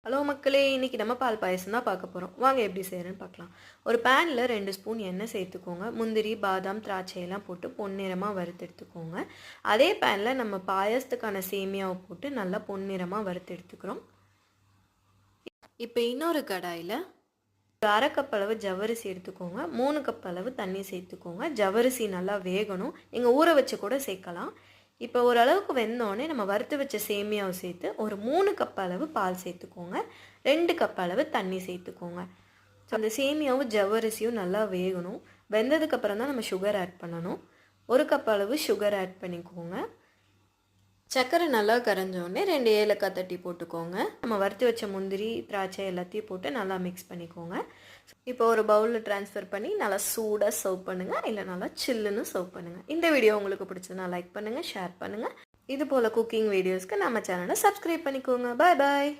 Hello மக்களே, இன்றைக்கி நம்ம பால் பாயசம் தான் பார்க்க போகிறோம். வாங்க எப்படி செய்கிறேன்னு பார்க்கலாம். ஒரு பேனில் 2 ஸ்பூன் எண்ணெய் சேர்த்துக்கோங்க. முந்திரி, பாதாம், திராட்சையெல்லாம் போட்டு பொன்னிறமாக வறுத்தெடுத்துக்கோங்க. அதே பேனில் நம்ம பாயசத்துக்கான சேமியாவை போட்டு நல்லா பொன்னிறமாக வறுத்தெடுத்துக்கிறோம். இப்போ இன்னொரு கடாயில் ஒரு 1/2 கப் அளவு ஜவ்வரிசி எடுத்துக்கோங்க. 3 கப் அளவு தண்ணி சேர்த்துக்கோங்க. ஜவ்வரிசி நல்லா வேகணும். நீங்கள் ஊற வச்சு கூட சேர்க்கலாம். இப்போ ஓரளவுக்கு வெந்தோடனே நம்ம வறுத்து வச்ச சேமியாவை சேர்த்து ஒரு 3 கப் அளவு பால் சேர்த்துக்கோங்க. 2 கப் அளவு தண்ணி சேர்த்துக்கோங்க. ஸோ அந்த சேமியாவும் ஜவ்வரிசியும் நல்லா வேகணும். வெந்ததுக்கப்புறம் தான் நம்ம சுகர் ஆட் பண்ணணும். 1 கப் அளவு சுகர் ஆட் பண்ணிக்கோங்க. சர்க்கரை நல்லா கரைஞ்சோடனே 2 ஏலக்காய் தட்டி போட்டுக்கோங்க. நம்ம வறுத்து வச்ச முந்திரி, திராட்சை எல்லாத்தையும் போட்டு நல்லா மிக்ஸ் பண்ணிக்கோங்க. இப்போ ஒரு பவுலில் ட்ரான்ஸ்ஃபர் பண்ணி நல்லா சூடாக சர்வ் பண்ணுங்கள், இல்லை நல்லா சில்லுன்னு சர்வ் பண்ணுங்கள். இந்த வீடியோ உங்களுக்கு பிடிச்சதுன்னா லைக் பண்ணுங்கள், ஷேர் பண்ணுங்கள். இது போல் குக்கிங் வீடியோஸ்க்கு நம்ம சேனலை சப்ஸ்கிரைப் பண்ணிக்கோங்க. பாய் பாய்.